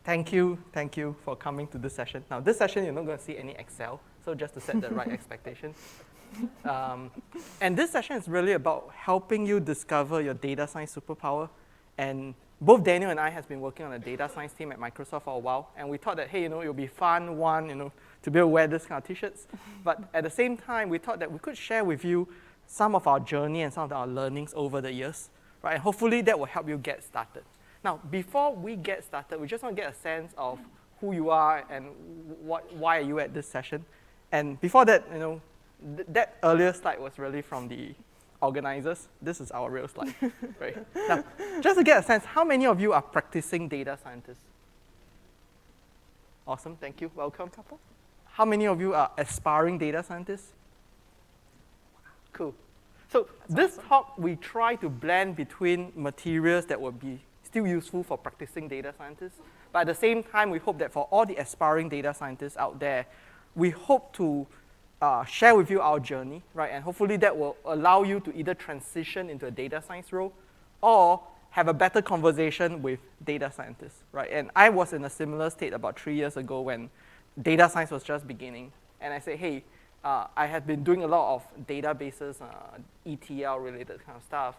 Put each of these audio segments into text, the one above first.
Thank you for coming to this session. Now, this session, you're not going to see any Excel, so just to set the right expectation. And this session is really about helping you discover your data science superpower. And both Daniel and I have been working on a data science team at Microsoft for a while, and we thought that, hey, it'll be fun, to be able to wear this kind of t-shirts. But at the same time, we thought that we could share with you some of our journey and some of our learnings over the years, right? And hopefully that will help you get started. Now, before we get started, we just want to get a sense of who you are and why are you at this session. And before that, that earlier slide was really from the organizers. This is our real slide, right? Now, just to get a sense, how many of you are practicing data scientists? Awesome, thank you, welcome. Couple. How many of you are aspiring data scientists? Cool. So this talk, we try to blend between materials that will be still useful for practicing data scientists, but at the same time, we hope that for all the aspiring data scientists out there, we hope to share with you our journey, right? And hopefully that will allow you to either transition into a data science role or have a better conversation with data scientists, right? And I was in a similar state about 3 years ago when data science was just beginning. And I said, hey, I had been doing a lot of databases, ETL-related kind of stuff.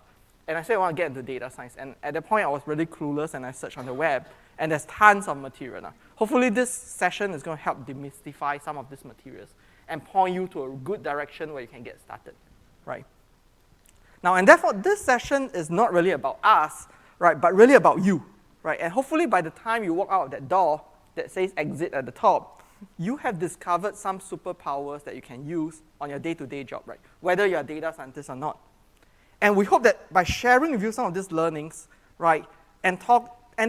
And I said I want to get into data science. And at that point, I was really clueless, and I searched on the web. And there's tons of material now. Hopefully, this session is going to help demystify some of these materials and point you to a good direction where you can get started, right? Now, and therefore, this session is not really about us, right, but really about you, right? And hopefully, by the time you walk out of that door that says exit at the top, you have discovered some superpowers that you can use on your day-to-day job, right? Whether you're a data scientist or not. And we hope that by sharing with you some of these learnings, right, and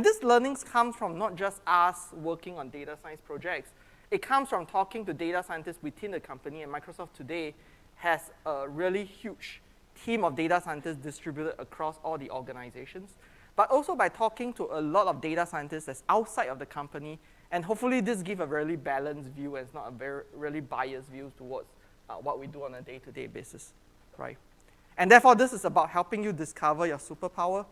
these learnings come from not just us working on data science projects. It comes from talking to data scientists within the company, and Microsoft today has a really huge team of data scientists distributed across all the organizations, but also by talking to a lot of data scientists that's outside of the company, and hopefully this gives a really balanced view and it's not a really biased view towards what we do on a day-to-day basis, right? And therefore, this is about helping you discover your superpower.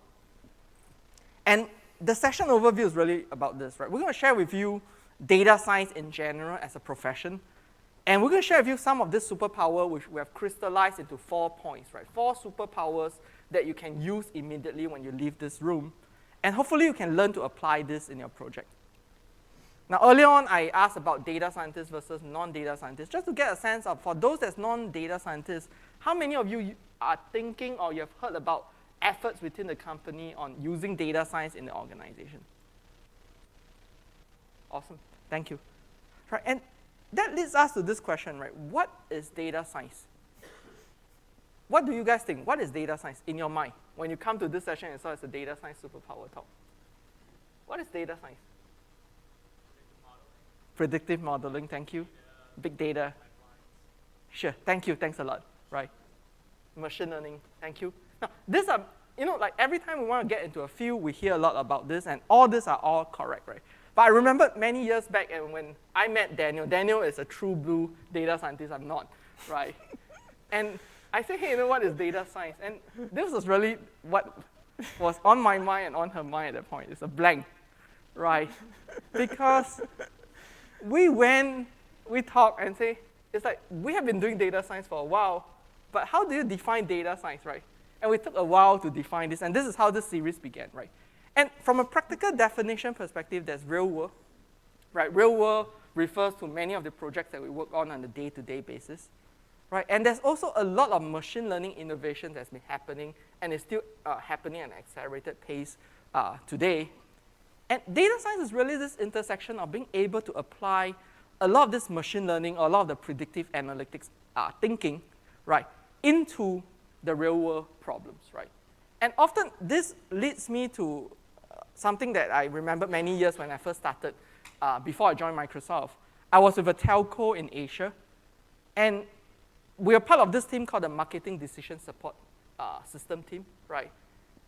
And the session overview is really about this, right? We're going to share with you data science in general as a profession. And we're going to share with you some of this superpower which we have crystallized into 4 points, right? 4 superpowers that you can use immediately when you leave this room. And hopefully you can learn to apply this in your project. Now, earlier on, I asked about data scientists versus non-data scientists, just to get a sense of, for those that's non-data scientists, how many of you are thinking or you have heard about efforts within the company on using data science in the organization? Awesome, thank you. Right, and that leads us to this question, right? What is data science? What do you guys think? What is data science in your mind? When you come to this session and saw it's a data science superpower talk. What is data science? Predictive modeling, thank you. Big data. Sure, thank you, thanks a lot, right? Machine learning, thank you. Now, these are, like every time we want to get into a field, we hear a lot about this, and all these are all correct, right? But I remember many years back, and when I met Daniel, Daniel is a true blue data scientist, I'm not, right? And I said, hey, what is data science? And this was really what was on my mind and on her mind at that point. It's a blank, right? Because we talk and say, it's like, we have been doing data science for a while, but how do you define data science, right? And we took a while to define this, and this is how this series began, right? And from a practical definition perspective, there's real world, right? Real world refers to many of the projects that we work on a day-to-day basis, right? And there's also a lot of machine learning innovation that's been happening, and is still happening at an accelerated pace today. And data science is really this intersection of being able to apply a lot of this machine learning or a lot of the predictive analytics thinking, right, into the real world problems, right? And often this leads me to something that I remember many years when I first started, before I joined Microsoft. I was with a telco in Asia, and we were part of this team called the Marketing Decision Support System team, right?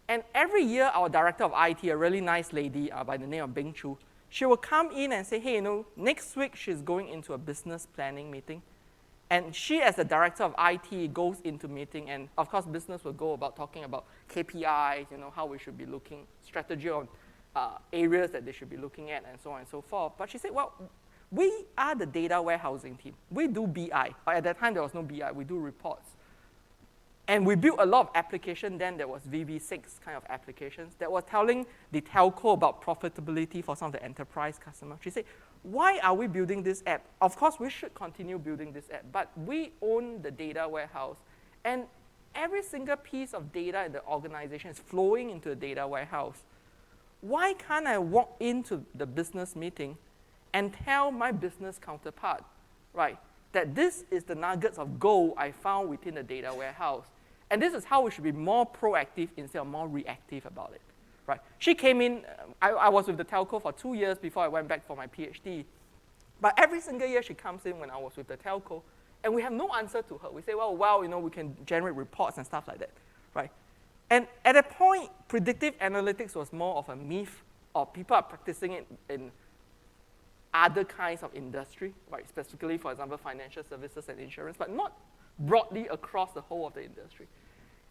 And every year, our director of IT, a really nice lady by the name of Bing Chu, she will come in and say, hey, next week she's going into a business planning meeting. And she, as the director of IT, goes into meeting, and of course, business will go about talking about KPIs, how we should be looking, strategy on areas that they should be looking at, and so on and so forth. But she said, well, we are the data warehousing team. We do BI. At that time, there was no BI. We do reports. And we built a lot of applications then that was VB6 kind of applications that was telling the telco about profitability for some of the enterprise customers. She said, why are we building this app? Of course, we should continue building this app, but we own the data warehouse. And every single piece of data in the organization is flowing into the data warehouse. Why can't I walk into the business meeting and tell my business counterpart, right, that this is the nuggets of gold I found within the data warehouse? And this is how we should be more proactive instead of more reactive about it, right? She came in, I was with the telco for 2 years before I went back for my PhD. But every single year she comes in when I was with the telco, and we have no answer to her. We say, well, you know, we can generate reports and stuff like that, right? And at a point, predictive analytics was more of a myth, or people are practicing it in other kinds of industry, right? Specifically, for example, financial services and insurance, but not broadly across the whole of the industry.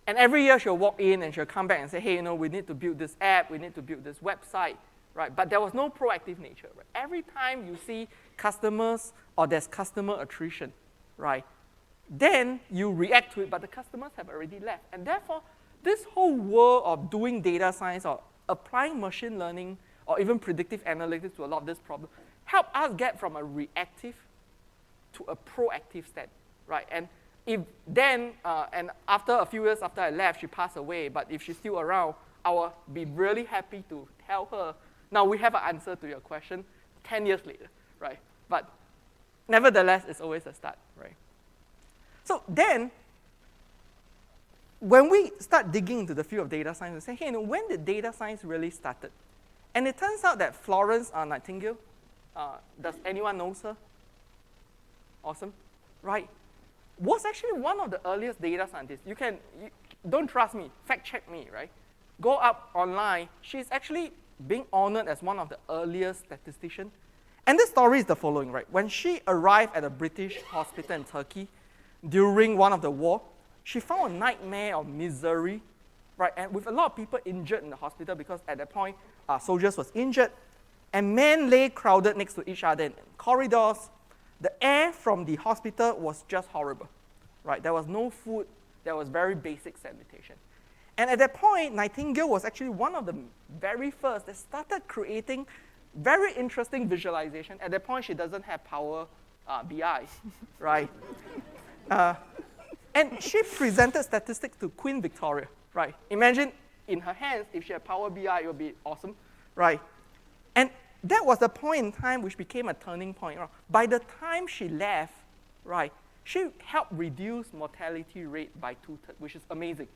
And every year she'll walk in and she'll come back and say, hey, you know, we need to build this app, we need to build this website, right? But there was no proactive nature, right? Every time you see customers or there's customer attrition, right, then you react to it, but the customers have already left. And therefore, this whole world of doing data science or applying machine learning or even predictive analytics to a lot of this problem help us get from a reactive to a proactive step, right? And if then, and after a few years after I left, she passed away, but if she's still around, I will be really happy to tell her, now we have an answer to your question 10 years later, right? But nevertheless, it's always a start, right? So then, when we start digging into the field of data science, we say, hey, you know, when did data science really started? And it turns out that Florence Nightingale, does anyone know her? Awesome, right? Was actually one of the earliest data scientists. You don't trust me, fact check me, right? Go up online. She's actually being honored as one of the earliest statisticians. And the story is the following, right? When she arrived at a British hospital in Turkey during one of the war, she found a nightmare of misery, right? And with a lot of people injured in the hospital because at that point, soldiers was injured, and men lay crowded next to each other in corridors. The air from the hospital was just horrible, right? There was no food. There was very basic sanitation. And at that point, Nightingale was actually one of the very first that started creating very interesting visualization. At that point, she doesn't have Power BI, right? And she presented statistics to Queen Victoria, right? Imagine in her hands, if she had Power BI, it would be awesome, right? And that was the point in time which became a turning point. By the time she left, right, she helped reduce mortality rate by 2/3, which is amazing,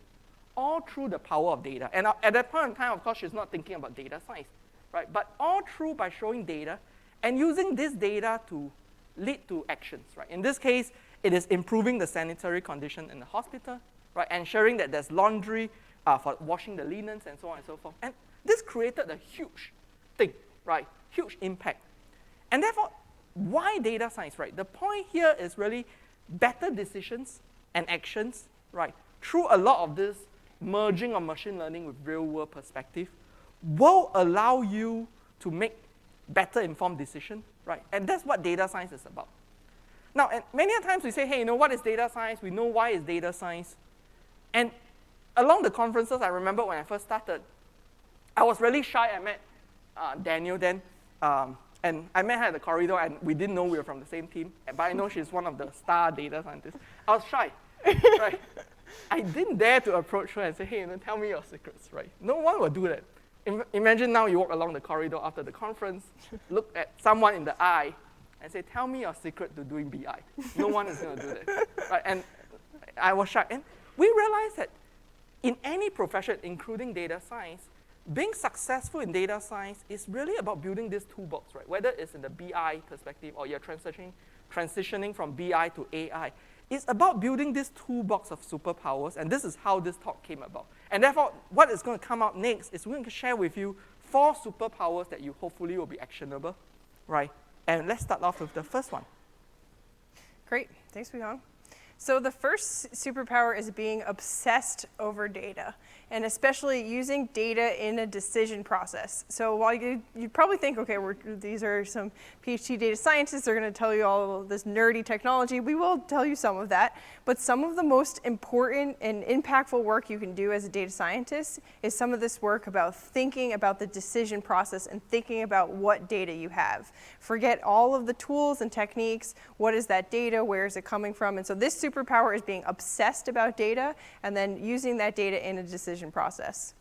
all through the power of data. And at that point in time, of course, she's not thinking about data science, right? But all through by showing data and using this data to lead to actions, right? In this case, it is improving the sanitary condition in the hospital, right? Ensuring that there's laundry for washing the linens and so on and so forth. And this created a huge thing, right? Huge impact. And therefore, why data science, right? The point here is really better decisions and actions, right? Through a lot of this merging of machine learning with real-world perspective will allow you to make better informed decisions, right? And that's what data science is about. Now, and many times we say, hey, you know, what is data science? We know why is data science. And along the conferences, I remember when I first started, I was really shy. I met Daniel then, and I met her at the corridor, and we didn't know we were from the same team, but I know she's one of the star data scientists. I was shy, right? I didn't dare to approach her and say, hey, you know, tell me your secrets, right? No one will do that. Imagine now you walk along the corridor after the conference, look at someone in the eye, and say, tell me your secret to doing BI. No one is going to do that, right? And I was shocked. And we realized that in any profession, including data science, being successful in data science is really about building this toolbox, right? Whether it's in the BI perspective or you're transitioning from BI to AI. It's about building this toolbox of superpowers, and this is how this talk came about. And therefore, what is going to come up next is we're going to share with you 4 superpowers that you hopefully will be actionable, right? And let's start off with the first one. Great. Thanks, Wei Hong. So the first superpower is being obsessed over data, and especially using data in a decision process. So while you probably think, okay, these are some PhD data scientists, they're going to tell you all of this nerdy technology. We will tell you some of that, but some of the most important and impactful work you can do as a data scientist is some of this work about thinking about the decision process and thinking about what data you have. Forget all of the tools and techniques. What is that data? Where is it coming from? And so this superpower is being obsessed about data and then using that data in a decision process.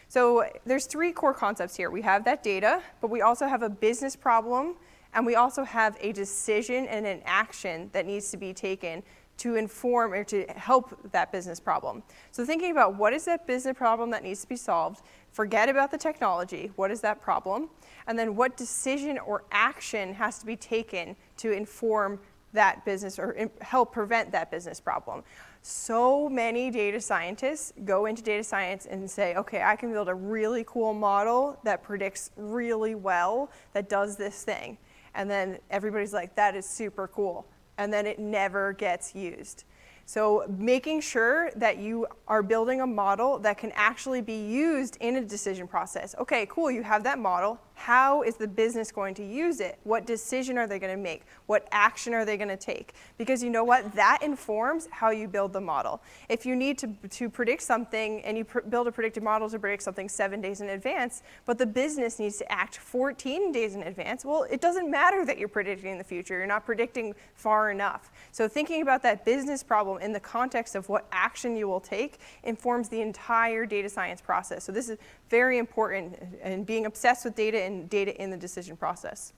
So there's three core concepts here. We have that data, but we also have a business problem, and we also have a decision and an action that needs to be taken to inform or to help that business problem. So thinking about what is that business problem that needs to be solved, forget about the technology, what is that problem, and then what decision or action has to be taken to inform that business or help prevent that business problem. So many data scientists go into data science and say, okay, I can build a really cool model that predicts really well, that does this thing. And then everybody's like, that is super cool. And then it never gets used. So making sure that you are building a model that can actually be used in a decision process. Okay, cool, you have that model. How is the business going to use it? What decision are they going to make? What action are they going to take? Because you know what? That informs how you build the model. If you need to predict something and you build a predictive model to predict something 7 days in advance, but the business needs to act 14 days in advance, well, it doesn't matter that you're predicting the future. You're not predicting far enough. So thinking about that business problem in the context of what action you will take informs the entire data science process. So this is very important in being obsessed with data and data in the decision process.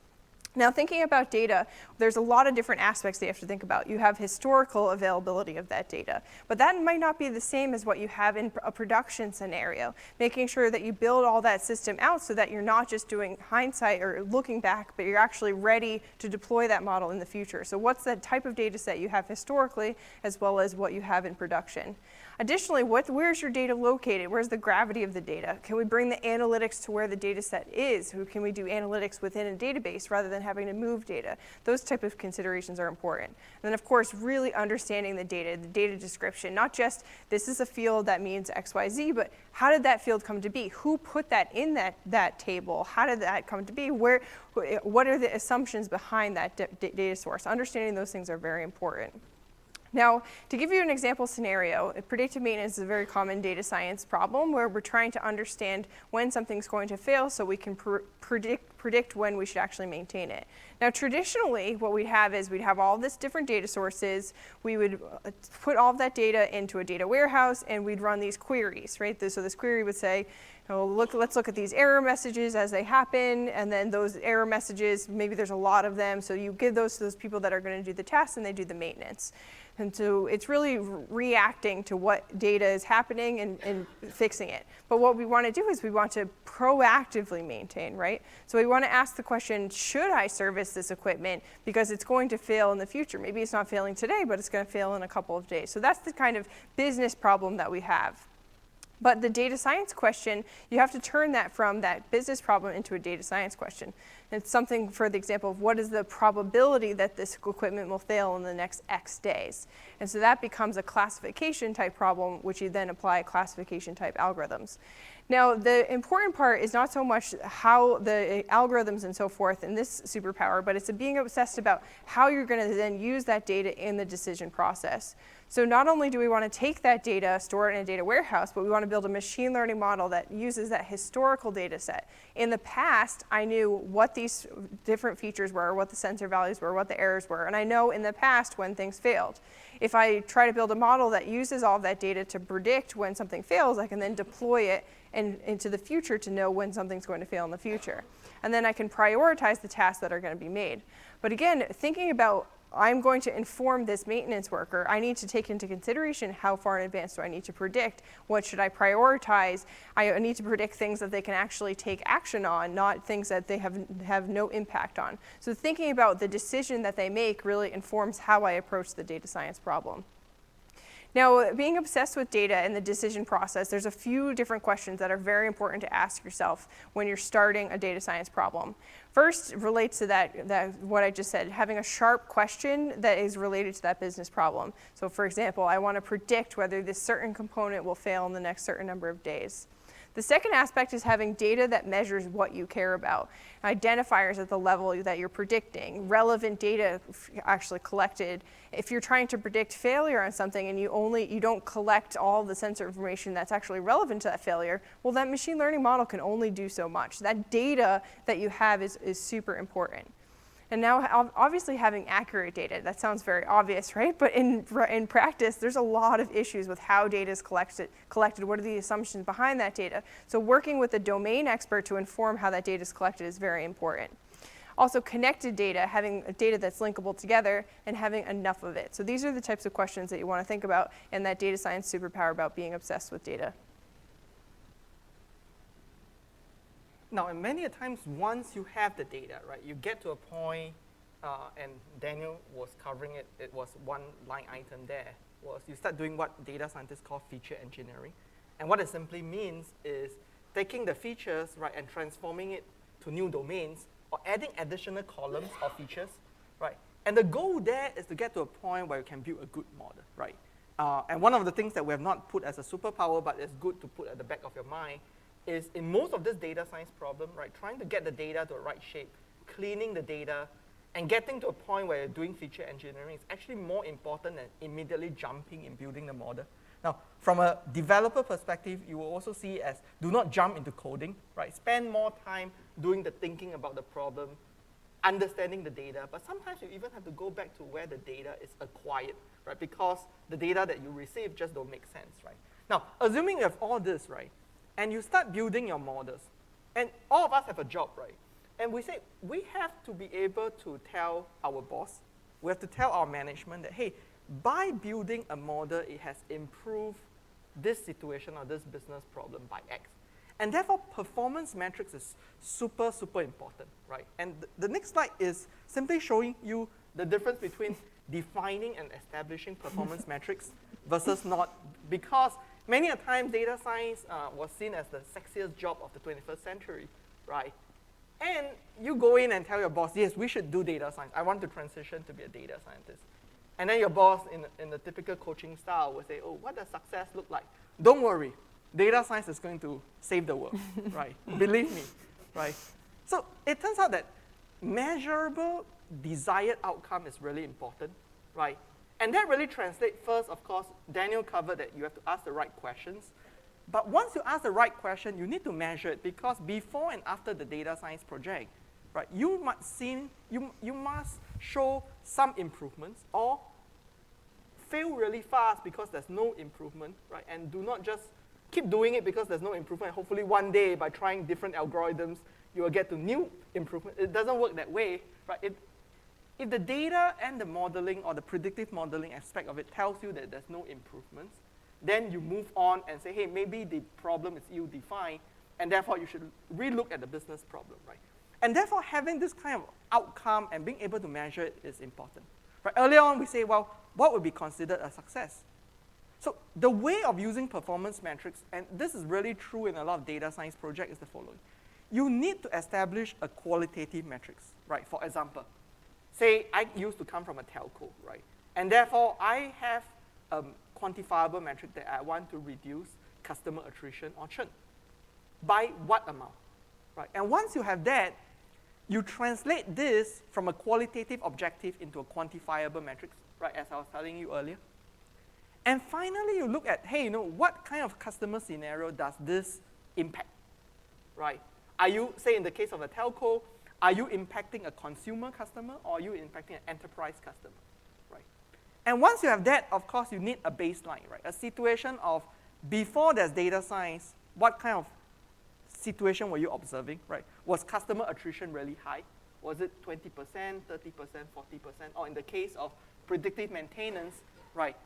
Now, thinking about data, there's a lot of different aspects that you have to think about. You have historical availability of that data, but that might not be the same as what you have in a production scenario. Making sure that you build all that system out so that you're not just doing hindsight or looking back, but you're actually ready to deploy that model in the future. So what's the type of data set you have historically as well as what you have in production? Additionally, where's your data located? Where's the gravity of the data? Can we bring the analytics to where the data set is? Can we do analytics within a database rather than having to move data? Those type of considerations are important. And then, of course, really understanding the data description. Not just this is a field that means X, Y, Z, but how did that field come to be? Who put that in that table? How did that come to be? What are the assumptions behind that data source? Understanding those things are very important. Now, to give you an example scenario, predictive maintenance is a very common data science problem where we're trying to understand when something's going to fail so we can predict when we should actually maintain it. Now, traditionally, what we'd have is we'd have all this different data sources. We would put all of that data into a data warehouse, and we'd run these queries, right? So this query would say, let's look at these error messages as they happen, and then those error messages, maybe there's a lot of them, so you give those to those people that are going to do the tasks, and they do the maintenance. And so it's really reacting to what data is happening and fixing it. But what we want to do is we want to proactively maintain, right? So we want to ask the question, should I service this equipment because it's going to fail in the future? Maybe it's not failing today, but it's going to fail in a couple of days. So that's the kind of business problem that we have. But the data science question, you have to turn that from that business problem into a data science question. It's something for the example of what is the probability that this equipment will fail in the next X days. And so that becomes a classification type problem, which you then apply classification type algorithms. Now, the important part is not so much how the algorithms and so forth in this superpower, but it's being obsessed about how you're going to then use that data in the decision process. So not only do we want to take that data, store it in a data warehouse, but we want to build a machine learning model that uses that historical data set. In the past, I knew what these different features were, what the sensor values were, what the errors were, and I know in the past when things failed. If I try to build a model that uses all of that data to predict when something fails, I can then deploy it into the future to know when something's going to fail in the future. And then I can prioritize the tasks that are going to be made. But again, thinking about I'm going to inform this maintenance worker, I need to take into consideration how far in advance do I need to predict, what should I prioritize. I need to predict things that they can actually take action on, not things that they have no impact on. So thinking about the decision that they make really informs how I approach the data science problem. Now, being obsessed with data in the decision process, there's a few different questions that are very important to ask yourself when you're starting a data science problem. First relates to that what I just said, having a sharp question that is related to that business problem. So for example, I want to predict whether this certain component will fail in the next certain number of days. The second aspect is having data that measures what you care about, identifiers at the level that you're predicting, relevant data actually collected. If you're trying to predict failure on something and you don't collect all the sensor information that's actually relevant to that failure, well, that machine learning model can only do so much. That data that you have is super important. And now, obviously, having accurate data, that sounds very obvious, right? But in practice, there's a lot of issues with how data is collected, what are the assumptions behind that data. So working with a domain expert to inform how that data is collected is very important. Also, connected data, having data that's linkable together and having enough of it. So these are the types of questions that you want to think about in that data science superpower about being obsessed with data. Now, and many a times, once you have the data, right, you get to a point, and Daniel was covering it, it was one line item there, was you start doing what data scientists call feature engineering. And what it simply means is taking the features, right, and transforming it to new domains, or adding additional columns or features, right? And the goal there is to get to a point where you can build a good model, right? And one of the things that we have not put as a superpower, but it's good to put at the back of your mind, is in most of this data science problem, right, trying to get the data to the right shape, cleaning the data, and getting to a point where you're doing feature engineering is actually more important than immediately jumping in building the model. Now, from a developer perspective, you will also see as do not jump into coding, right? Spend more time doing the thinking about the problem, understanding the data, but sometimes you even have to go back to where the data is acquired, right? Because the data that you receive just don't make sense, right? Now, assuming you have all this, right, and you start building your models, and all of us have a job, right? And we say we have to be able to tell our boss, we have to tell our management that, hey, by building a model, it has improved this situation or this business problem by X. And therefore, performance metrics is super, super important, right? And the next slide is simply showing you the difference between defining and establishing performance metrics versus not, because many a time data science was seen as the sexiest job of the 21st century, right? And you go in and tell your boss, yes, we should do data science. I want to transition to be a data scientist. And then your boss, in the typical coaching style, will say, oh, what does success look like? Don't worry, data science is going to save the world, right? Believe me, right? So it turns out that measurable desired outcome is really important, right? And that really translates first, of course, Daniel covered that you have to ask the right questions. But once you ask the right question, you need to measure it, because before and after the data science project, right, you must show some improvements or fail really fast because there's no improvement, right? And do not just keep doing it because there's no improvement. Hopefully one day by trying different algorithms, you will get to new improvement. It doesn't work that way, right? If the data and the modeling or the predictive modeling aspect of it tells you that there's no improvements, then you move on and say, hey, maybe the problem is ill-defined, and therefore you should relook at the business problem, right? And therefore having this kind of outcome and being able to measure it is important. Right? Earlier on we say, well, what would be considered a success? So the way of using performance metrics, and this is really true in a lot of data science projects, is the following. You need to establish a qualitative metrics, right? For example, say I used to come from a telco, right? And therefore I have a quantifiable metric that I want to reduce customer attrition or churn. By what amount, right? And once you have that, you translate this from a qualitative objective into a quantifiable metrics, right, as I was telling you earlier. And finally, you look at, hey, what kind of customer scenario does this impact, right? Are you, say in the case of a telco, are you impacting a consumer customer or are you impacting an enterprise customer, right? And once you have that, of course, you need a baseline, right? A situation of before there's data science, what kind of situation were you observing, right? Was customer attrition really high? Was it 20%, 30%, 40%? Or in the case of predictive maintenance, right?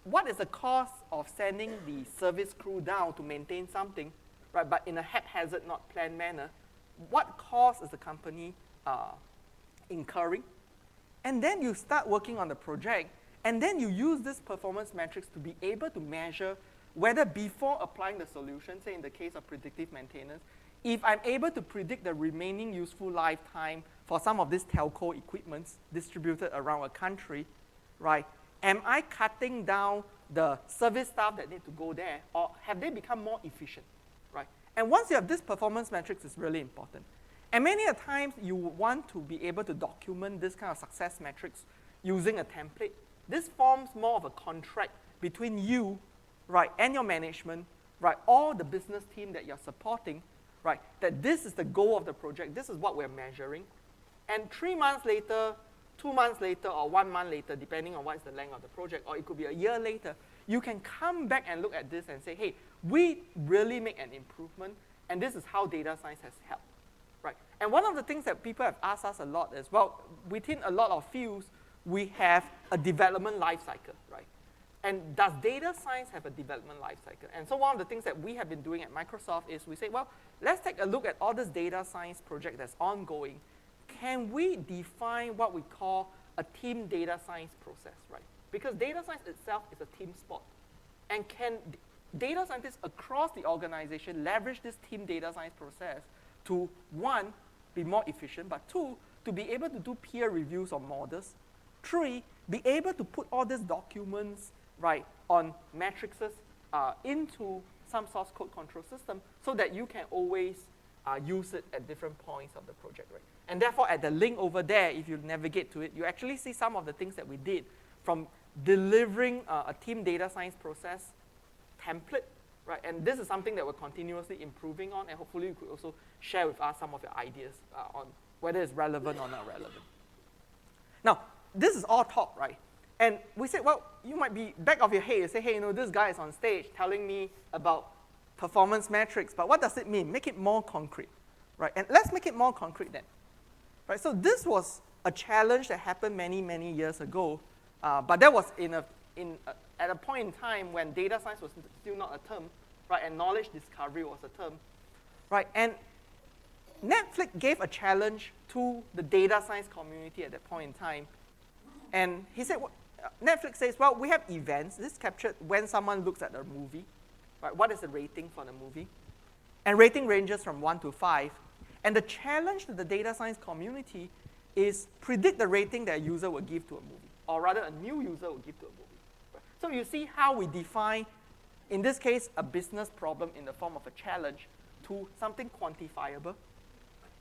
What is the cost of sending the service crew down to maintain something, right? But in a haphazard, not planned manner? What cost is the company incurring? And then you start working on the project, And then you use this performance metrics to be able to measure whether before applying the solution, say in the case of predictive maintenance, if I'm able to predict the remaining useful lifetime for some of these telco equipments distributed around a country, right, am I cutting down the service staff that need to go there, or have they become more efficient, right? And once you have this performance metrics, it's really important. And many a times you want to be able to document this kind of success metrics using a template. This forms more of a contract between you, right, and your management, right, or the business team that you're supporting, right, that this is the goal of the project, this is what we're measuring. And 3 months later, 2 months later, or 1 month later, depending on what's the length of the project, or it could be a year later, you can come back and look at this and say, hey, we really make an improvement, and this is how data science has helped, right? And one of the things that people have asked us a lot is, well, within a lot of fields, we have a development life cycle, right? And does data science have a development life cycle? And so one of the things that we have been doing at Microsoft is we say, well, let's take a look at all this data science project that's ongoing. Can we define what we call a team data science process, right? Because data science itself is a team sport. And can data scientists across the organization leverage this team data science process to, one, be more efficient, but two, to be able to do peer reviews of models, three, be able to put all these documents, right, on matrices into some source code control system so that you can always use it at different points of the project, right? And therefore, at the link over there, if you navigate to it, you actually see some of the things that we did from delivering a team data science process template, right? And this is something that we're continuously improving on, and hopefully you could also share with us some of your ideas on whether it's relevant or not relevant. Now, this is all talk, right? And we said, well, you might be back of your head, you say, hey, you know, this guy is on stage telling me about performance metrics, but what does it mean? Make it more concrete, right? And let's make it more concrete then, right? So this was a challenge that happened many, many years ago, but that was at a point in time when data science was still not a term, right? And knowledge discovery was a term, right? And Netflix gave a challenge to the data science community at that point in time. And he said, Netflix says, well, we have events. This is captured when someone looks at a movie, right? What is the rating for the movie? And rating ranges from 1 to 5. And the challenge to the data science community is predict the rating that a user will give to a movie, or rather a new user will give to a movie. Right? So you see how we define, in this case, a business problem in the form of a challenge to something quantifiable.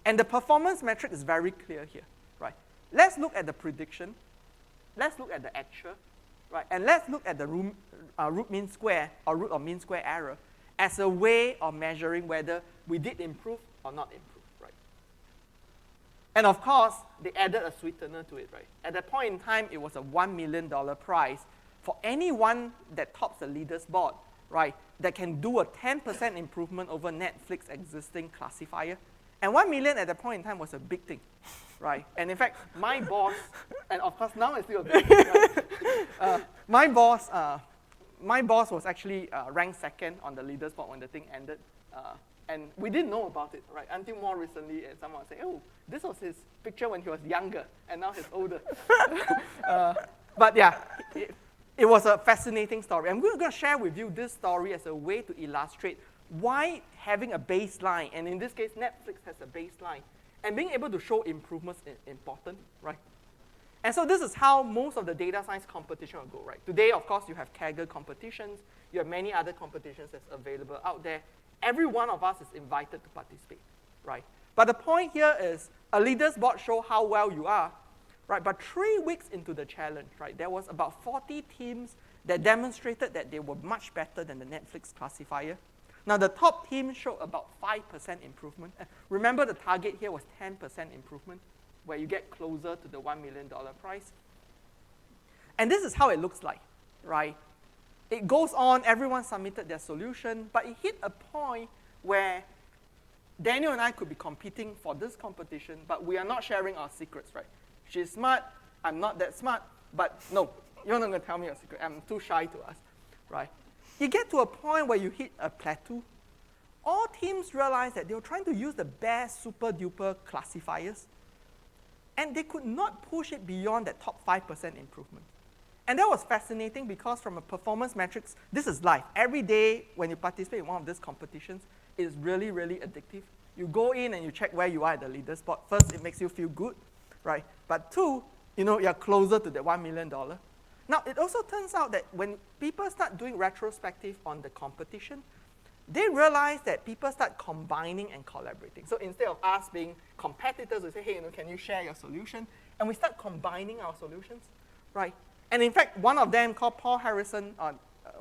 And the performance metric is very clear here, right? Let's look at the prediction. Let's look at the actual, right? And let's look at the root mean square or root of mean square error as a way of measuring whether we did improve or not improve, right? And of course, they added a sweetener to it, right? At that point in time, it was a $1 million prize for anyone that tops the leaders board, right? That can do a 10% improvement over Netflix existing classifier. And 1 million at that point in time was a big thing, right? And in fact, my boss, and of course now it's still a big thing, right? My boss was actually ranked second on the leaders board when the thing ended. And we didn't know about it, right? Until more recently, and someone said, oh, this was his picture when he was younger, and now he's older. But yeah, it was a fascinating story. I'm going to share with you this story as a way to illustrate why having a baseline, and in this case, Netflix has a baseline, and being able to show improvements is important, right? And so this is how most of the data science competition will go, right? Today, of course, you have Kaggle competitions. You have many other competitions that's available out there. Every one of us is invited to participate, right? But the point here is a leaders board show how well you are, right? But 3 weeks into the challenge, right, there was about 40 teams that demonstrated that they were much better than the Netflix classifier. Now, the top team showed about 5% improvement. Remember, the target here was 10% improvement, where you get closer to the $1 million prize. And this is how it looks like, right? It goes on, everyone submitted their solution, but it hit a point where Daniel and I could be competing for this competition, but we are not sharing our secrets, right? She's smart, I'm not that smart, but no, you're not going to tell me your secret. I'm too shy to ask, right? You get to a point where you hit a plateau. All teams realized that they were trying to use the best super-duper classifiers, and they could not push it beyond that top 5% improvement. And that was fascinating because from a performance metrics, this is life. Every day when you participate in one of these competitions, it is really, really addictive. You go in and you check where you are at the leader spot. First, it makes you feel good, right? But two, you're closer to the $1 million. Now, it also turns out that when people start doing retrospective on the competition, they realize that people start combining and collaborating. So instead of us being competitors, we say, hey, can you share your solution? And we start combining our solutions, right? And in fact, one of them called Paul Harrison,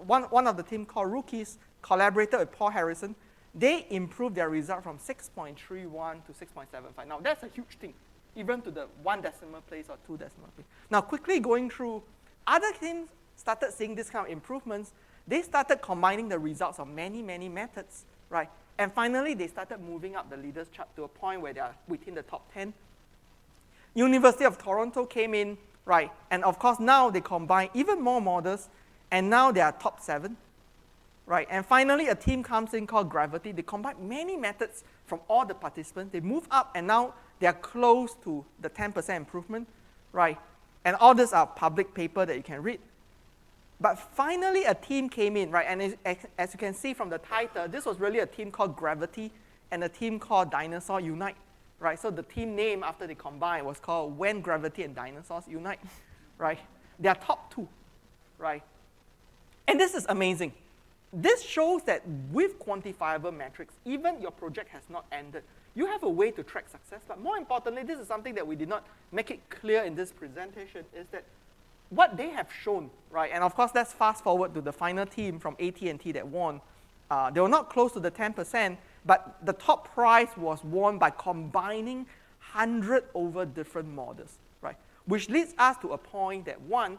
one of the team called Rookies collaborated with Paul Harrison. They improved their result from 6.31 to 6.75. Now, that's a huge thing, even to the 1 decimal place or 2 decimal place. Now, quickly going through, other teams started seeing this kind of improvements. They started combining the results of many, many methods, right? And finally, they started moving up the leaders chart to a point where they are within the top 10. University of Toronto came in, right? And of course, now they combine even more models, and now they are top 7, right? And finally, a team comes in called Gravity. They combine many methods from all the participants. They move up, and now they are close to the 10% improvement, right? And all these are public paper that you can read. But finally, a team came in, right? And as you can see from the title, this was really a team called Gravity and a team called Dinosaur Unite, right? So the team name after they combined was called When Gravity and Dinosaurs Unite, right? They are top 2, right? And this is amazing. This shows that with quantifiable metrics, even your project has not ended. You have a way to track success. But more importantly, this is something that we did not make it clear in this presentation, is that what they have shown, right? And of course, let's fast forward to the final team from AT&T that won. They were not close to the 10%, but the top prize was won by combining 100 over different models, right? Which leads us to a point that, one,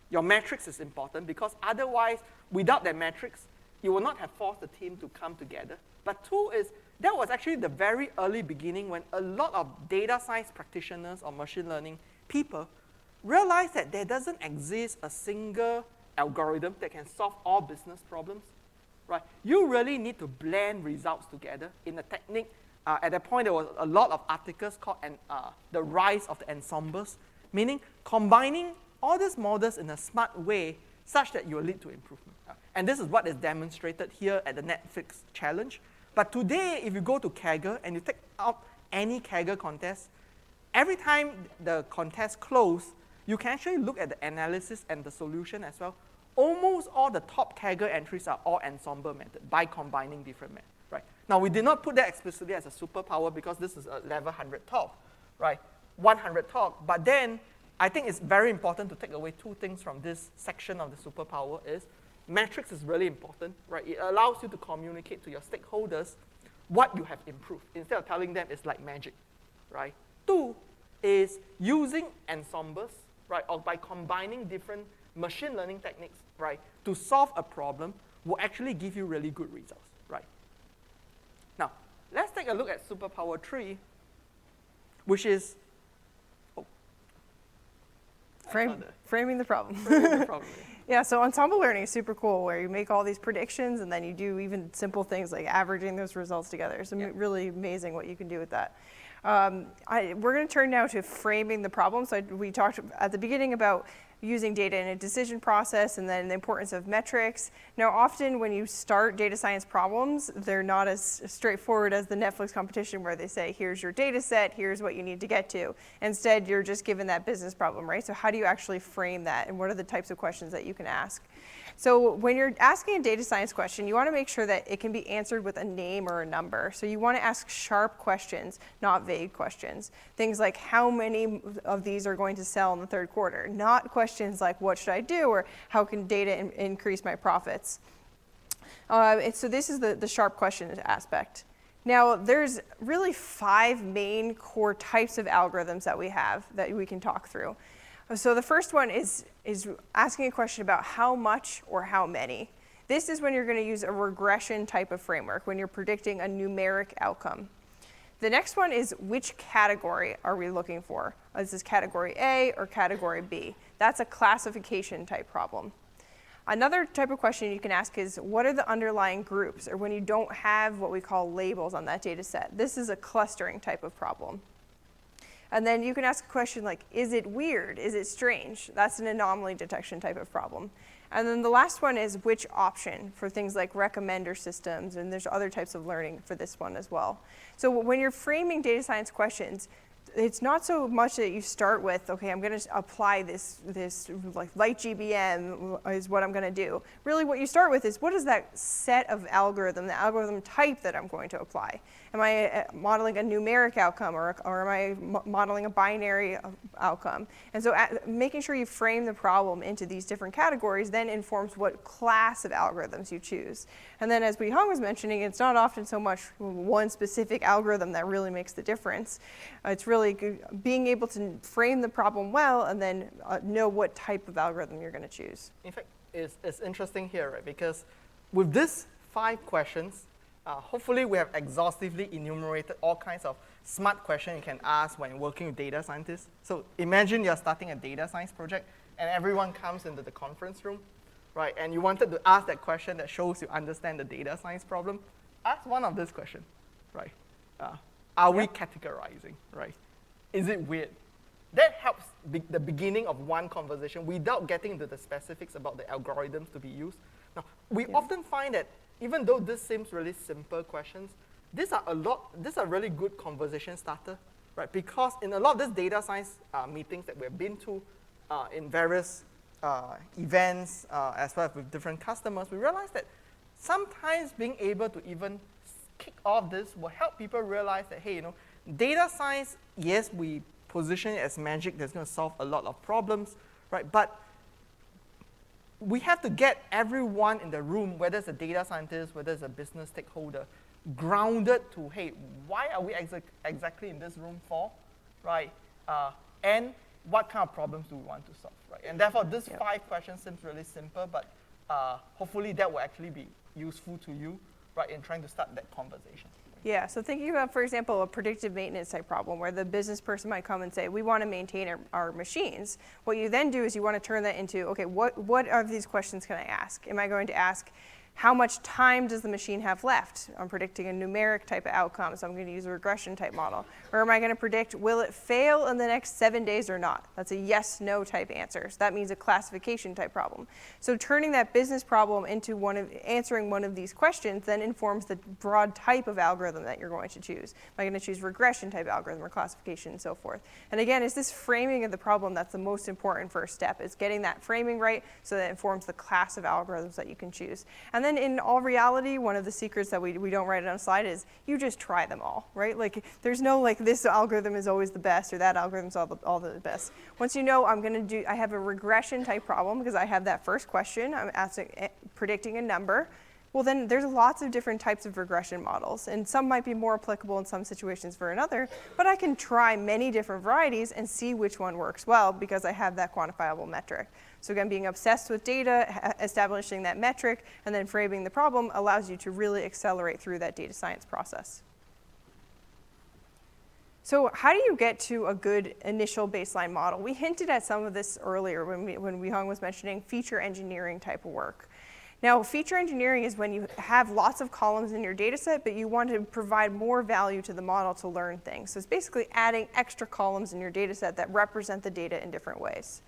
your metrics is important, because otherwise, without that metrics, you will not have forced the team to come together. But two is, that was actually the very early beginning when a lot of data science practitioners or machine learning people realized that there doesn't exist a single algorithm that can solve all business problems, right? You really need to blend results together in a technique. At that point, there was a lot of articles called the rise of the ensembles, meaning combining all these models in a smart way such that you will lead to improvement. And this is what is demonstrated here at the Netflix challenge. But today, if you go to Kaggle and you take out any Kaggle contest, every time the contest closes, you can actually look at the analysis and the solution as well. Almost all the top Kaggle entries are all ensemble method by combining different methods, right? Now, we did not put that explicitly as a superpower because this is a level 100 talk, right? 100 talk. But then, I think it's very important to take away 2 things from this section of the superpower is metrics is really important, right? It allows you to communicate to your stakeholders what you have improved instead of telling them it's like magic, right? 2 is using ensembles, right, or by combining different machine learning techniques, right, to solve a problem will actually give you really good results, right? Now, let's take a look at superpower 3, which is framing the problem. Framing the problem. Yeah, so ensemble learning is super cool, where you make all these predictions and then you do even simple things like averaging those results together. So really amazing what you can do with that. We're going to turn now to framing the problem. So we talked at the beginning about using data in a decision process and then the importance of metrics. Now, often when you start data science problems, they're not as straightforward as the Netflix competition where they say, here's your data set, here's what you need to get to. Instead, you're just given that business problem, right? So how do you actually frame that, and what are the types of questions that you can ask? So when you're asking a data science question, you want to make sure that it can be answered with a name or a number. So you want to ask sharp questions, not vague questions. Things like, how many of these are going to sell in the 3rd quarter? Not questions like, what should I do? Or how can data increase my profits? So this is the sharp question aspect. Now, there's really 5 main core types of algorithms that we have that we can talk through. So the first one is asking a question about how much or how many. This is when you're going to use a regression type of framework, when you're predicting a numeric outcome. The next one is, which category are we looking for? Is this category A or category B? That's a classification type problem. Another type of question you can ask is, what are the underlying groups, or when you don't have what we call labels on that data set? This is a clustering type of problem. And then you can ask a question like, is it weird? Is it strange? That's an anomaly detection type of problem. And then the last one is which option for things like recommender systems, and there's other types of learning for this one as well. So when you're framing data science questions, it's not so much that you start with, okay, I'm going to apply this like light GBM is what I'm going to do. Really what you start with is, what is that set of algorithm, the algorithm type that I'm going to apply? Am I modeling a numeric outcome, or am I modeling a binary outcome? And so making sure you frame the problem into these different categories then informs what class of algorithms you choose. And then as Weihong was mentioning, it's not often so much one specific algorithm that really makes the difference. It's really being able to frame the problem well and then know what type of algorithm you're going to choose. In fact, it's interesting here, right? Because with these 5 questions, hopefully we have exhaustively enumerated all kinds of smart questions you can ask when working with data scientists. So imagine you're starting a data science project and everyone comes into the conference room, right? And you wanted to ask that question that shows you understand the data science problem. Ask one of these questions, right? Are we categorizing, right? Is it weird? That helps the beginning of one conversation without getting into the specifics about the algorithms to be used. Now, we often find that even though this seems really simple questions, these are really good conversation starter, right? Because in a lot of these data science meetings that we've been to in various events, as well as with different customers, we realize that sometimes being able to even kick off this will help people realize that, hey, data science, yes, we position it as magic that's going to solve a lot of problems, right? But we have to get everyone in the room, whether it's a data scientist, whether it's a business stakeholder, grounded to, hey, why are we exactly in this room for, right? And what kind of problems do we want to solve, right? And therefore, this 5 questions seems really simple, but hopefully that will actually be useful to you, right, in trying to start that conversation. Yeah, so thinking about, for example, a predictive maintenance type problem where the business person might come and say, we want to maintain our machines. What you then do is you want to turn that into, okay, what of these questions can I ask? Am I going to ask, how much time does the machine have left? I'm predicting a numeric type of outcome, so I'm going to use a regression type model. Or am I going to predict, will it fail in the next 7 days or not? That's a yes, no type answer. So that means a classification type problem. So turning that business problem into answering one of these questions then informs the broad type of algorithm that you're going to choose. Am I going to choose regression type algorithm or classification and so forth? And again, it's this framing of the problem that's the most important first step, is getting that framing right so that it informs the class of algorithms that you can choose. And then in all reality, one of the secrets that we don't write it on a slide is you just try them all, right? Like there's no like this algorithm is always the best or that algorithm's all the best. Once you know I have a regression type problem because I have that first question, I'm predicting a number. Well, then there's lots of different types of regression models, and some might be more applicable in some situations for another, but I can try many different varieties and see which one works well because I have that quantifiable metric. So again, being obsessed with data, establishing that metric, and then framing the problem allows you to really accelerate through that data science process. So how do you get to a good initial baseline model? We hinted at some of this earlier when Weihong was mentioning feature engineering type of work. Now, feature engineering is when you have lots of columns in your data set, but you want to provide more value to the model to learn things. So it's basically adding extra columns in your data set that represent the data in different ways.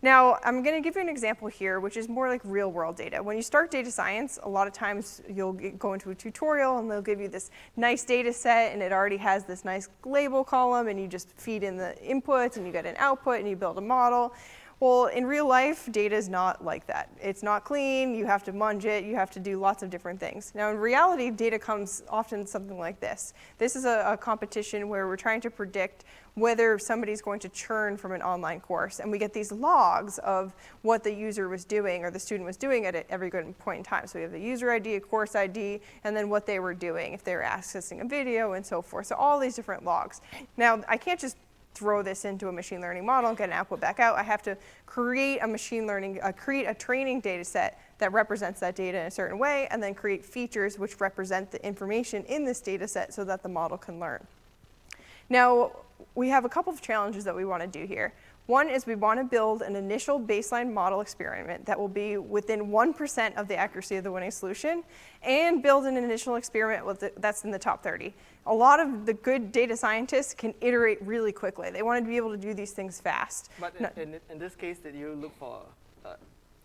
Now, I'm going to give you an example here, which is more like real world data. When you start data science, a lot of times you'll go into a tutorial and they'll give you this nice data set and it already has this nice label column and you just feed in the inputs and you get an output and you build a model. Well, in real life, data is not like that. It's not clean, you have to munge it, you have to do lots of different things. Now in reality, data comes often something like this. This is a competition where we're trying to predict whether somebody's going to churn from an online course. And we get these logs of what the user was doing or the student was doing at every given point in time. So we have the user ID, a course ID, and then what they were doing, if they were accessing a video and so forth. So all these different logs. Now, I can't just throw this into a machine learning model and get an output back out. I have to create a training data set that represents that data in a certain way, and then create features which represent the information in this data set so that the model can learn. Now, we have a couple of challenges that we want to do here. One is we want to build an initial baseline model experiment that will be within 1% of the accuracy of the winning solution, and build an initial experiment that's in the top 30. A lot of the good data scientists can iterate really quickly. They wanted to be able to do these things fast. But in this case, did you look for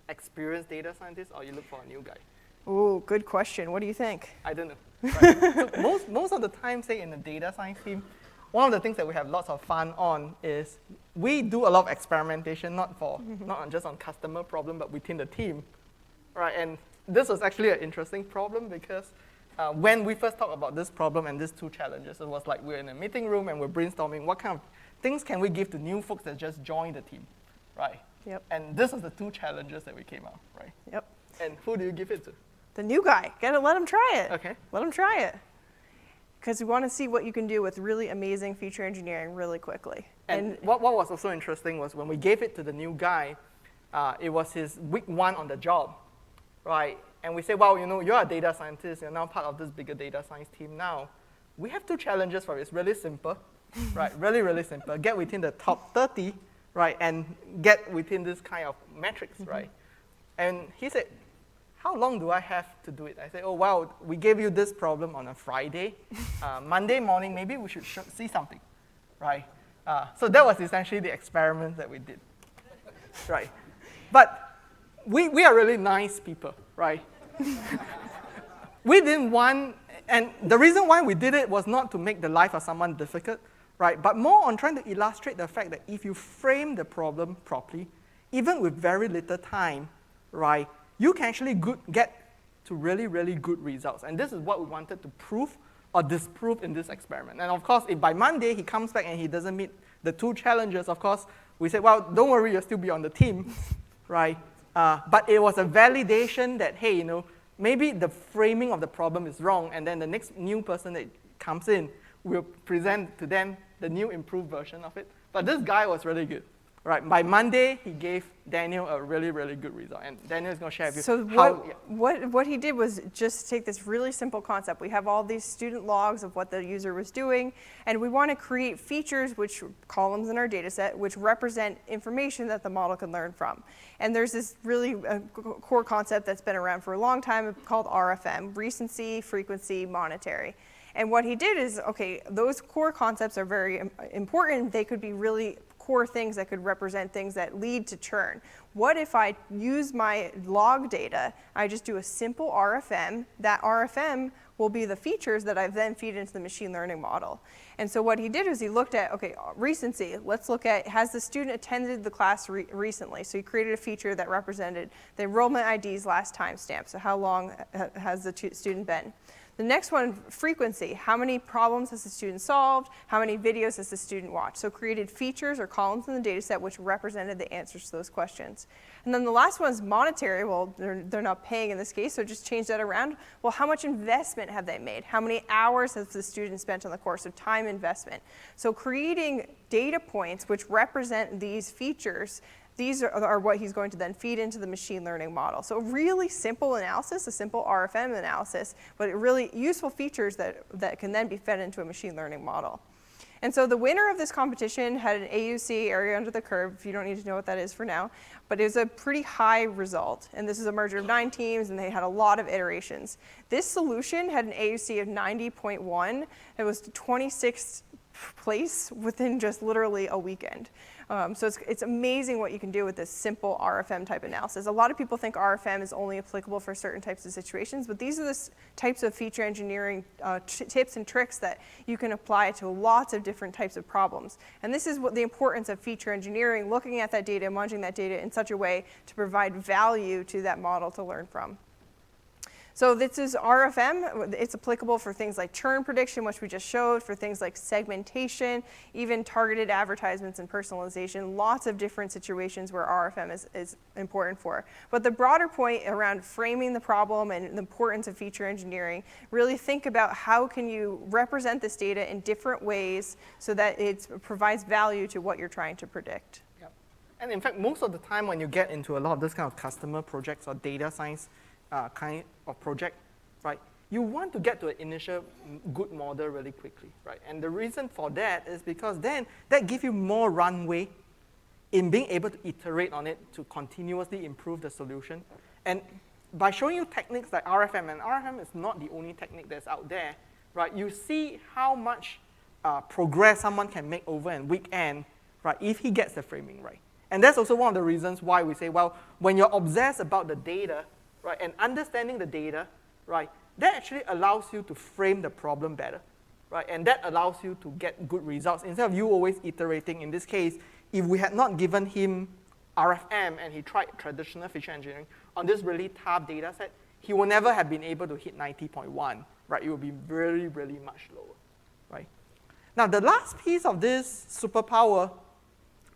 experienced data scientist, or you look for a new guy? Oh, good question. What do you think? I don't know. Right? So most of the time, say in the data science team, one of the things that we have lots of fun on is we do a lot of experimentation, not just on customer problem, but within the team, right? And this was actually an interesting problem because when we first talked about this problem and these two challenges, it was like we're in a meeting room and we're brainstorming what kind of things can we give to new folks that just joined the team, right? Yep. And this was the two challenges that we came out, right? Yep. And who do you give it to? The new guy. Gotta let him try it. Okay. Let him try it. Because we want to see what you can do with really amazing feature engineering really quickly. And what was also interesting was when we gave it to the new guy, it was his week 1 on the job, right? And we said, well, you're a data scientist, you're now part of this bigger data science team now. We have 2 challenges for it. It's really simple, right? Really, really simple. Get within the top 30, right? And get within this kind of metrics, right? And he said, how long do I have to do it? I said, oh, wow, we gave you this problem on a Friday. Monday morning, maybe we should see something, right? So that was essentially the experiment that we did, right? But we are really nice people, right? We didn't want, and the reason why we did it was not to make the life of someone difficult, right? But more on trying to illustrate the fact that if you frame the problem properly, even with very little time, right, you can actually get to really, really good results. And this is what we wanted to prove or disprove in this experiment. And of course, if by Monday he comes back and he doesn't meet the 2 challenges, of course, we said, well, don't worry, you'll still be on the team, right? But it was a validation that, hey, maybe the framing of the problem is wrong, and then the next new person that comes in will present to them the new improved version of it. But this guy was really good. Right, by Monday, he gave Daniel a really, really good result. And Daniel is going to share with you So what he did was just take this really simple concept. We have all these student logs of what the user was doing, and we want to create features, which columns in our data set, which represent information that the model can learn from. And there's this really core concept that's been around for a long time called RFM, recency, frequency, monetary. And what he did is, okay, those core concepts are very important. They could be really core things that could represent things that lead to churn. What if I use my log data, I just do a simple RFM, that RFM will be the features that I then feed into the machine learning model. And so what he did is he looked at, okay, recency, let's look at, has the student attended the class recently? So he created a feature that represented the enrollment ID's last timestamp, so how long has the student been? The next one, frequency. How many problems has the student solved? How many videos has the student watched? So created features or columns in the data set which represented the answers to those questions. And then the last one is monetary. Well, they're not paying in this case, so just change that around. Well, how much investment have they made? How many hours has the student spent on the course? So time investment. So creating data points which represent these features, these are what he's going to then feed into the machine learning model. So really simple analysis, a simple RFM analysis, but really useful features that can then be fed into a machine learning model. And so the winner of this competition had an AUC, area under the curve, if you don't need to know what that is for now, but it was a pretty high result. And this is a merger of 9 teams, and they had a lot of iterations. This solution had an AUC of 90.1. It was 26th place within just literally a weekend. So it's amazing what you can do with this simple RFM type analysis. A lot of people think RFM is only applicable for certain types of situations, but these are the types of feature engineering tips and tricks that you can apply to lots of different types of problems. And this is what the importance of feature engineering, looking at that data, managing that data in such a way to provide value to that model to learn from. So this is RFM. It's applicable for things like churn prediction, which we just showed, for things like segmentation, even targeted advertisements and personalization, lots of different situations where RFM is important for. But the broader point around framing the problem and the importance of feature engineering, really think about how can you represent this data in different ways so that it provides value to what you're trying to predict. Yep. And in fact, most of the time when you get into a lot of this kind of customer projects or data science kind of project, right? You want to get to an initial good model really quickly, right? And the reason for that is because then that gives you more runway in being able to iterate on it to continuously improve the solution. And by showing you techniques like RFM, and RFM is not the only technique that's out there, right? You see how much progress someone can make over a weekend, right, if he gets the framing right. And that's also one of the reasons why we say, well, when you're obsessed about the data, right, and understanding the data, right, that actually allows you to frame the problem better, right? And that allows you to get good results. Instead of you always iterating, in this case, if we had not given him RFM and he tried traditional feature engineering on this really tough data set, he will never have been able to hit 90.1, right? It will be really, really much lower, right? Now, the last piece of this superpower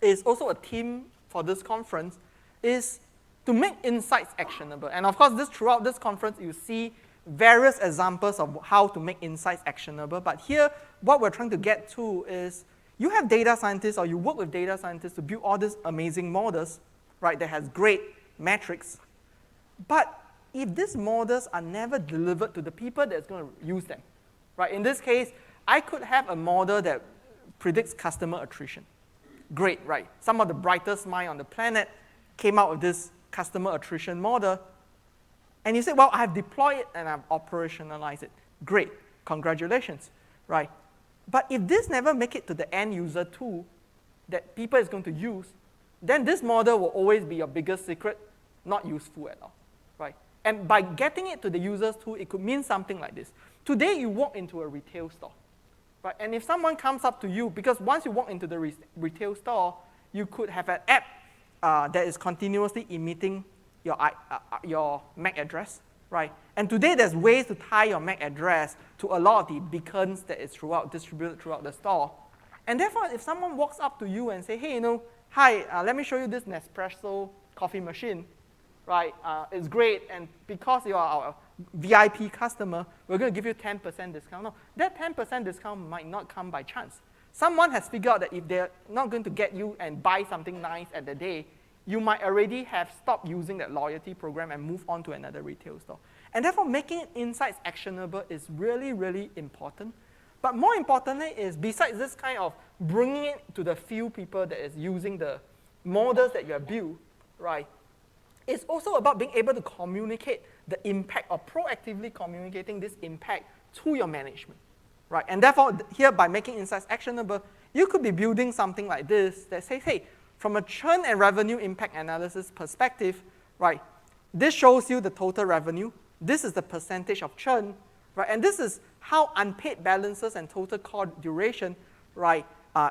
is also a theme for this conference, is to make insights actionable. And of course, throughout this conference, you see various examples of how to make insights actionable. But here, what we're trying to get to is you have data scientists or you work with data scientists to build all these amazing models, right, that has great metrics. But if these models are never delivered to the people that's going to use them, right? In this case, I could have a model that predicts customer attrition. Great, right? Some of the brightest minds on the planet came out with this customer attrition model. And you say, well, I've deployed it and I've operationalized it. Great, congratulations, right? But if this never make it to the end user tool that people is going to use, then this model will always be your biggest secret, not useful at all, right? And by getting it to the user's tool, it could mean something like this. Today, you walk into a retail store, right? And if someone comes up to you, because once you walk into the retail store, you could have an app that is continuously emitting your MAC address, right? And today, there's ways to tie your MAC address to a lot of the beacons that is distributed throughout the store. And therefore, if someone walks up to you and say, hey, hi, let me show you this Nespresso coffee machine, right? It's great, and because you are our VIP customer, we're going to give you 10% discount. No, that 10% discount might not come by chance. Someone has figured out that if they're not going to get you and buy something nice at the day, you might already have stopped using that loyalty program and move on to another retail store. And therefore, making insights actionable is really, really important. But more importantly is, besides this kind of bringing it to the few people that is using the models that you have built, right, it's also about being able to communicate the impact or proactively communicating this impact to your management, right? And therefore, here by making insights actionable, you could be building something like this that says, hey, from a churn and revenue impact analysis perspective, right, this shows you the total revenue. This is the percentage of churn, right? And this is how unpaid balances and total call duration, right,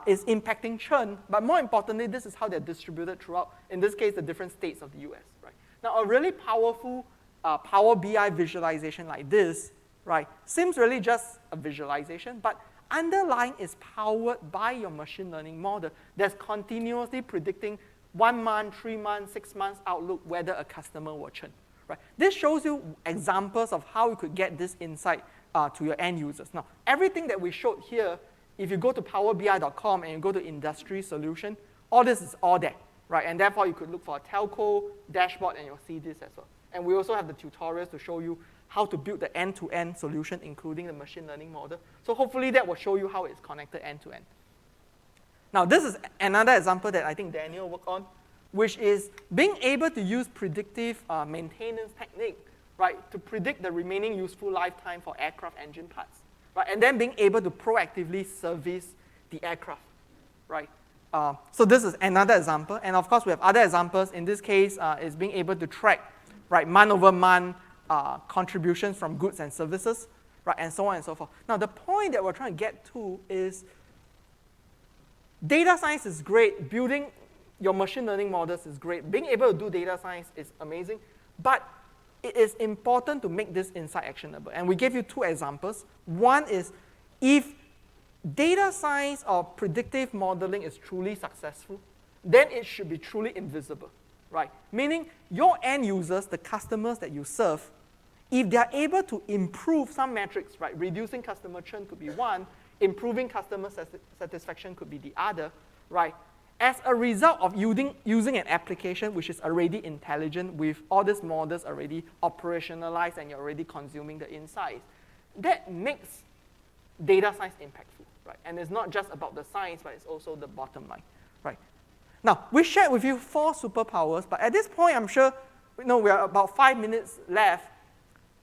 is impacting churn. But more importantly, this is how they're distributed throughout, in this case, the different states of the US, right? Now, a really powerful Power BI visualization like this, right, seems really just a visualization, but underlying is powered by your machine learning model that's continuously predicting 1 month, 3 months, 6 months outlook whether a customer will churn. Right? This shows you examples of how you could get this insight to your end users. Now, everything that we showed here, if you go to powerbi.com and you go to industry solution, all this is all there, right? And therefore, you could look for a telco dashboard and you'll see this as well. And we also have the tutorials to show you how to build the end-to-end solution, including the machine learning model. So hopefully that will show you how it's connected end-to-end. Now, this is another example that I think Daniel worked on, which is being able to use predictive maintenance technique, right, to predict the remaining useful lifetime for aircraft engine parts, right, and then being able to proactively service the aircraft, right. So this is another example, and of course we have other examples. In this case, is being able to track, right, month-over-month contributions from goods and services, right, and so on and so forth. Now, the point that we're trying to get to is data science is great, building your machine learning models is great, being able to do data science is amazing, but it is important to make this insight actionable. And we gave you 2 examples. One is if data science or predictive modeling is truly successful, then it should be truly invisible, right? Meaning your end users, the customers that you serve, if they're able to improve some metrics, right, reducing customer churn could be one, improving customer satisfaction could be the other, right? As a result of using an application which is already intelligent with all these models already operationalized and you're already consuming the insights, that makes data science impactful, right? And it's not just about the science, but it's also the bottom line, right? Now, we shared with you 4 superpowers, but at this point, I'm sure we are about 5 minutes left.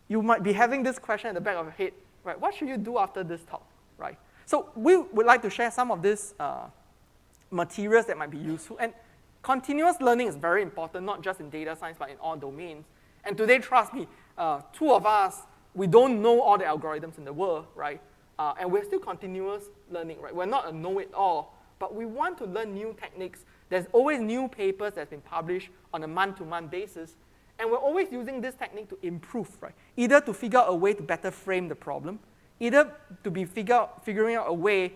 You might be having this question at the back of your head, right? What should you do after this talk, right? So we would like to share some of these materials that might be useful. And continuous learning is very important, not just in data science, but in all domains. And today, trust me, 2 of us, we don't know all the algorithms in the world, right? And we're still continuous learning, right? We're not a know-it-all, but we want to learn new techniques. There's always new papers that's been published on a month-to-month basis, and we're always using this technique to improve, right? Either to figure out a way to better frame the problem, either to be figuring out a way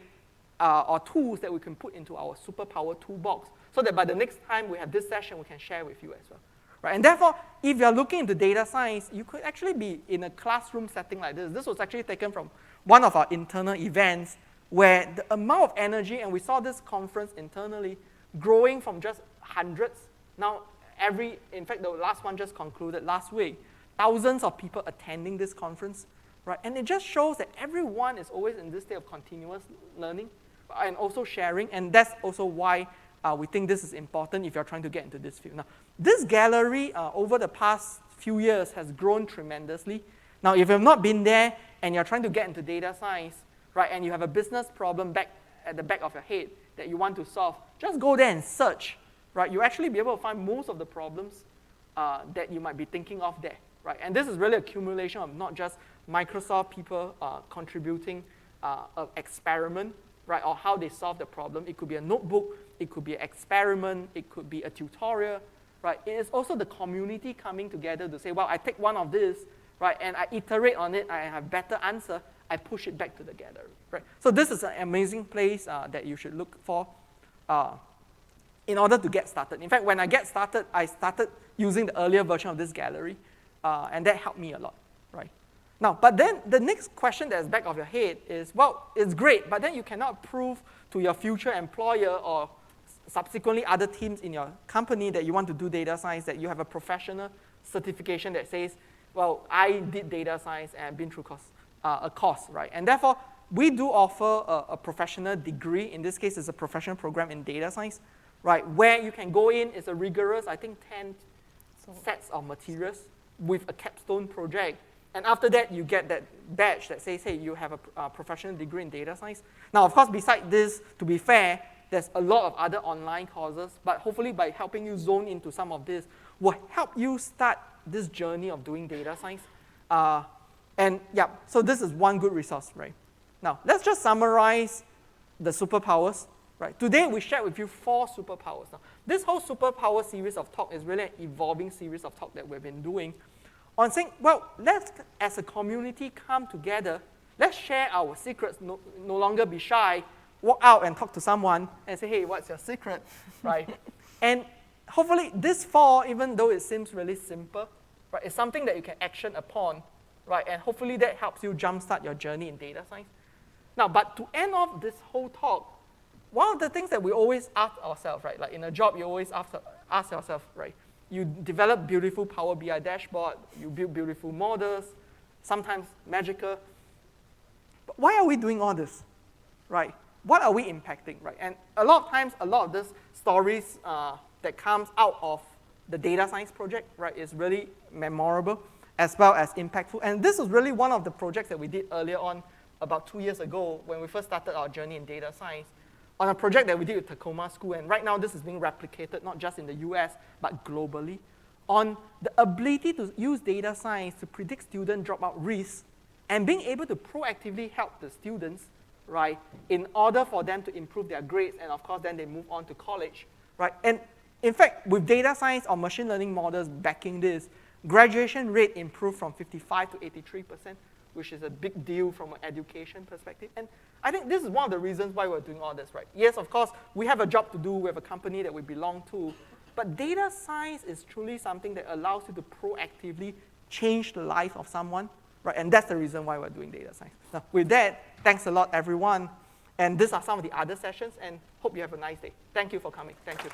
or tools that we can put into our superpower toolbox, so that by the next time we have this session, we can share with you as well. Right? And therefore, if you're looking into data science, you could actually be in a classroom setting like this. This was actually taken from one of our internal events where the amount of energy, and we saw this conference internally, growing from just hundreds. Now, in fact, the last one just concluded last week, thousands of people attending this conference, right? And it just shows that everyone is always in this state of continuous learning and also sharing, and that's also why we think this is important if you're trying to get into this field. Now, this gallery over the past few years has grown tremendously. Now, if you've not been there and you're trying to get into data science, right, and you have a business problem at the back of your head that you want to solve, just go there and search, right? You'll actually be able to find most of the problems that you might be thinking of there, right? And this is really an accumulation of not just Microsoft people contributing an experiment, right, or how they solve the problem. It could be a notebook, it could be an experiment, it could be a tutorial, right? It is also the community coming together to say, well, I take one of this, right, and I iterate on it, I have better answer, I push it back to the gallery, right? So this is an amazing place that you should look for in order to get started. In fact, when I get started, I started using the earlier version of this gallery, and that helped me a lot, right? Now, but then the next question that's back of your head is, well, it's great, but then you cannot prove to your future employer or subsequently other teams in your company that you want to do data science, that you have a professional certification that says, well, I did data science and I've been through a course, right? And therefore, we do offer a professional degree. In this case, it's a professional program in data science, right? Where you can go in, it's a rigorous, I think, 10 sets of materials with a capstone project. And after that, you get that badge that says, hey, you have a professional degree in data science. Now, of course, besides this, to be fair, there's a lot of other online courses, but hopefully by helping you zone into some of this, will help you start this journey of doing data science. And yeah, so this is one good resource, right? Now, let's just summarize the superpowers, right? Today, we shared with you 4 superpowers. Now, this whole superpower series of talk is really an evolving series of talk that we've been doing on saying, well, let's, as a community, come together. Let's share our secrets, no longer be shy, walk out and talk to someone and say, hey, what's your secret, right? And hopefully this 4, even though it seems really simple, right, is something that you can action upon, right? And hopefully that helps you jumpstart your journey in data science. Now, but to end off this whole talk, one of the things that we always ask ourselves, right, like in a job, you always ask yourself, right, you develop beautiful Power BI dashboard, you build beautiful models, sometimes magical. But why are we doing all this, right? What are we impacting, right? And a lot of times, a lot of these stories that comes out of the data science project, right, is really memorable as well as impactful. And this is really one of the projects that we did earlier on about 2 years ago when we first started our journey in data science, on a project that we did with Tacoma School. And right now, this is being replicated not just in the US, but globally, on the ability to use data science to predict student dropout risks and being able to proactively help the students, right, in order for them to improve their grades, and of course, then they move on to college, right? And in fact, with data science or machine learning models backing this, graduation rate improved from 55 to 83%, which is a big deal from an education perspective. And I think this is one of the reasons why we're doing all this, right? Yes, of course, we have a job to do, we have a company that we belong to, but data science is truly something that allows you to proactively change the life of someone, right? And that's the reason why we're doing data science. Now, with that, thanks a lot, everyone. And these are some of the other sessions, and hope you have a nice day. Thank you for coming. Thank you.